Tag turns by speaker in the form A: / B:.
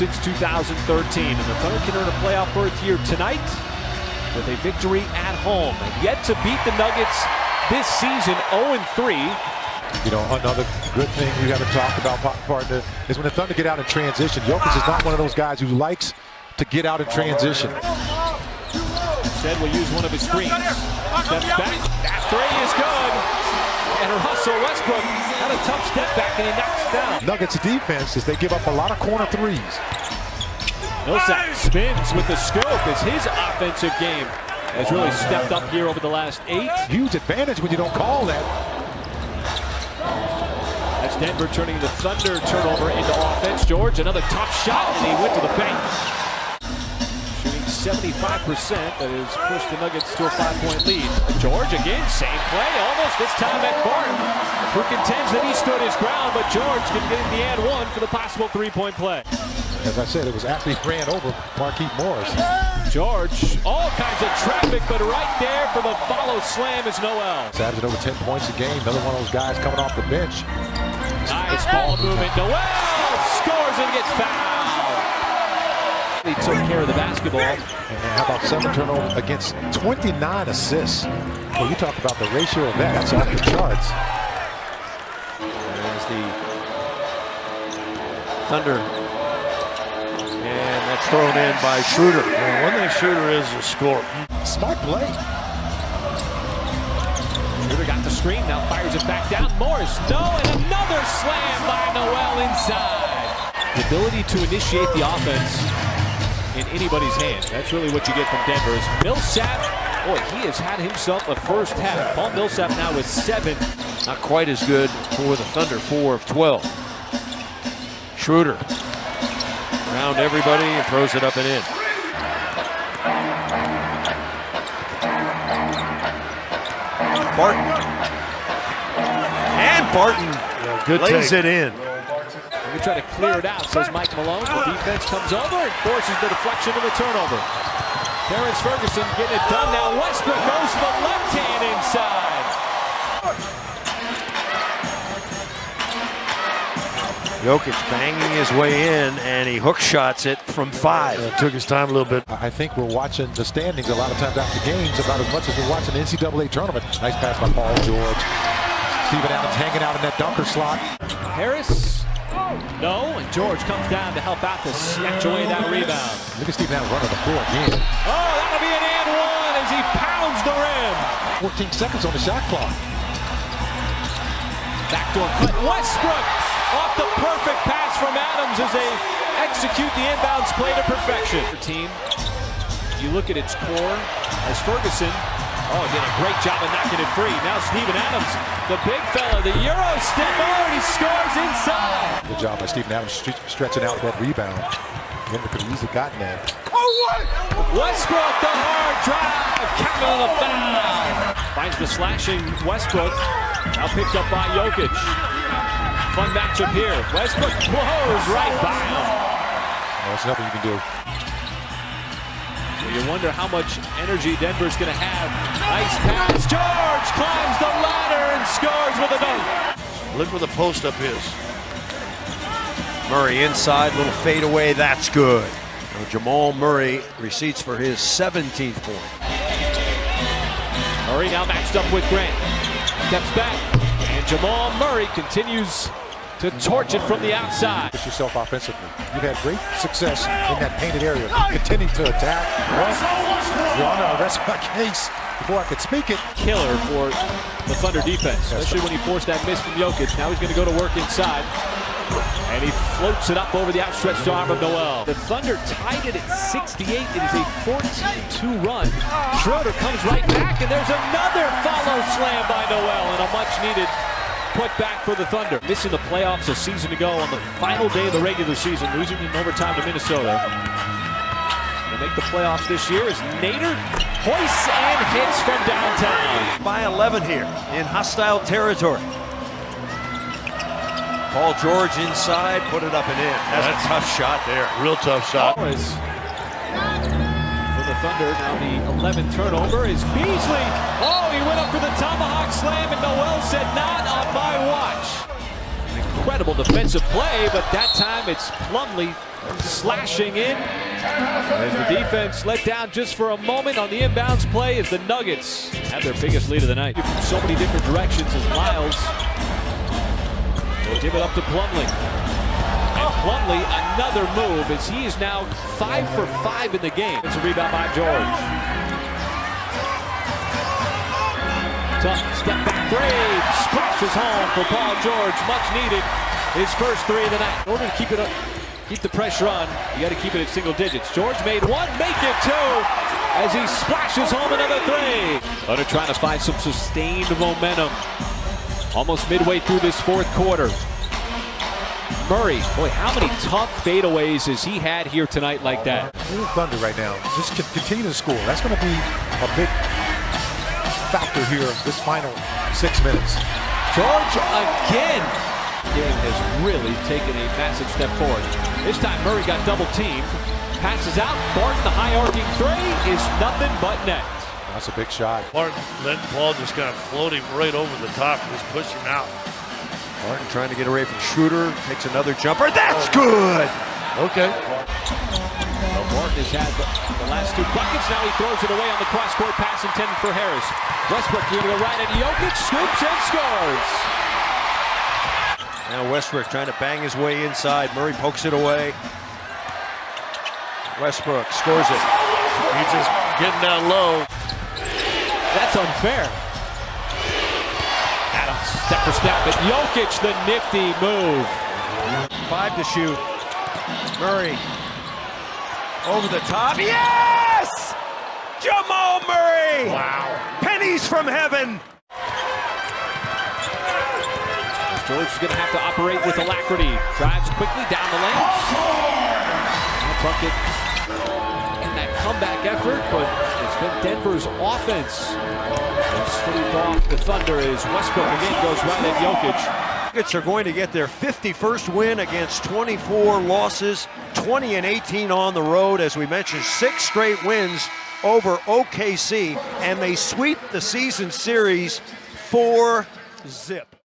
A: since 2013. And the Thunder can earn a playoff berth here tonight with a victory at home. And yet to beat the Nuggets this season, 0-3.
B: You know, another good thing we got to talk about, partner, is when the Thunder get out in transition. Jokic is not one of those guys who likes to get out in transition.
A: Instead, will use one of his screens. Steps back. That three is good. And Russell Westbrook had a tough step back and he knocks down.
B: Nuggets defense is they give up a lot of corner threes.
A: Millsap spins with the scope as his offensive game has really stepped up here over the last 8.
B: Huge advantage when you don't call that.
A: That's Denver turning the Thunder turnover into offense. George, another tough shot, and he went to the bank. Shooting 75%, that has pushed the Nuggets to a 5-point lead. George again, same play, almost this time at Barton, who contends that he stood his ground, but George can get in the and one for the possible 3-point play.
B: As I said, it was after he ran over Marquise Morris.
A: George, all kinds of traffic, but right there for the follow slam is Noel.
B: Averaging over 10 points a game. Another one of those guys coming off the bench.
A: Nice ball movement. Noel scores and gets fouled. He took care of the basketball.
B: And how about 7 turnovers against 29 assists? Well, you talk about the ratio of that. That's off the charts.
A: There's the Thunder.
C: And that's thrown in by Schroeder. And one thing Schroeder is a scorer.
B: Smart play.
A: Schroeder got the screen, now fires it back down. Morris, no, and another slam by Noel inside. The ability to initiate the offense in anybody's hands. That's really what you get from Denver. Millsap, boy, he has had himself a first half. Paul Millsap now with 7.
C: Not quite as good for the Thunder, 4 of 12. Schroeder around everybody and throws it up and in. Barton. And Barton lays it in.
A: We try to clear it out, says Mike Malone. The defense comes over and forces the deflection and the turnover. Terrence Ferguson getting it done. Now Westbrook goes to the left hand inside.
C: Jokic banging his way in, and he hook shots it from 5. It took his time a little bit.
B: I think we're watching the standings a lot of times after games about as much as we're watching the NCAA tournament. Nice pass by Paul George. Steven Adams hanging out in that dunker slot.
A: Harris, no, and George comes down to help out to snatch away that rebound.
B: Look at Steven Adams running the floor again.
A: Oh, that'll be an and one as he pounds the rim.
B: 14 seconds on the shot clock.
A: Backdoor cut. Westbrook off the perfect pass from Adams as they execute the inbounds play to perfection. Team, you look at its core as Ferguson, did a great job of knocking it free. Now Steven Adams, the big fella, the Euro stepper, and he scores inside.
B: Good job by Steven Adams stretching out that rebound. Denver could have easily gotten that.
A: Westbrook, the hard drive, counted on a foul. Finds the slashing Westbrook, now picked up by Jokic. Fun matchup here. Westbrook blows right by him.
B: There's nothing you can do.
A: You wonder how much energy Denver's going to have. Nice pass. George climbs the ladder and scores with a dunk.
C: Look where the post up is. Murray inside, little fadeaway. That's good. Now Jamal Murray receipts for his 17th point.
A: Murray now matched up with Grant. Steps back. And Jamal Murray continues to torch it from the outside.
B: Push yourself offensively. You've had great success in that painted area. Continue to attack. Your Honor, I rest my case before I could speak it.
A: Killer for the Thunder defense, especially when he forced that miss from Jokic. Now he's going to go to work inside. And he floats it up over the outstretched arm of Noel. The Thunder tied it at 68. It is a 14-2 run. Schroeder comes right back, and there's another follow slam by Noel, and a much-needed put back for the Thunder. Missing the playoffs a season ago on the final day of the regular season, losing in overtime to Minnesota. To make the playoffs this year is Nader. Hoists and hits from downtown.
C: By 11 here in hostile territory. Paul George inside, put it up and in. That's a tough shot there. Real tough shot.
A: For the Thunder, now the 11th turnover is Beasley. Oh, he went up for the tomahawk slam, and Noel said, not on my watch. An incredible defensive play, but that time it's Plumlee slashing in. As the defense let down just for a moment on the inbounds play as the Nuggets have their biggest lead of the night. From so many different directions as Miles will give it up to Plumlee. And Plumlee, another move as he is now 5 for 5 in the game. It's a rebound by George. Tough step back three, splashes home for Paul George, much needed. His first three of the night. In order to keep it up, keep the pressure on, you got to keep it at single digits. George made one, make it two, as he splashes home another three. Thunder trying to find some sustained momentum. Almost midway through this fourth quarter. Murray, boy, how many tough fadeaways has he had here tonight like that?
B: Thunder right now, just continue to score. That's going to be a big factor here this final 6 minutes.
A: George again. Game has really taken a massive step forward. This time Murray got double teamed. Passes out. Barton, the high arcing three is nothing but net.
B: That's a big shot.
D: Barton letting Paul just kind of float him right over the top and just push him out.
C: Barton trying to get away from Schroeder. Takes another jumper. That's good!
D: Okay.
A: Well, Barton has had the last two buckets. Now he throws it away on the cross-court pass intended for Harris. Westbrook going to go right at Jokic. Scoops and scores.
C: Now Westbrook trying to bang his way inside. Murray pokes it away. Westbrook scores it.
D: He's just getting down low.
A: That's unfair. Adams, step for step, but Jokic, the nifty move.
C: 5 to shoot. Murray over the top. Yes! Jamal Murray!
D: Wow.
C: Pennies from heaven.
A: George is going to have to operate with alacrity. Drives quickly down the lane. Bucket in that comeback effort, but it's been Denver's offense. It's flipped off the Thunder as Westbrook again goes right at Jokic.
C: Nuggets are going to get their 51st win against 24 losses, 20 and 18 on the road. As we mentioned, 6 straight wins over OKC, and they sweep the season series 4-0.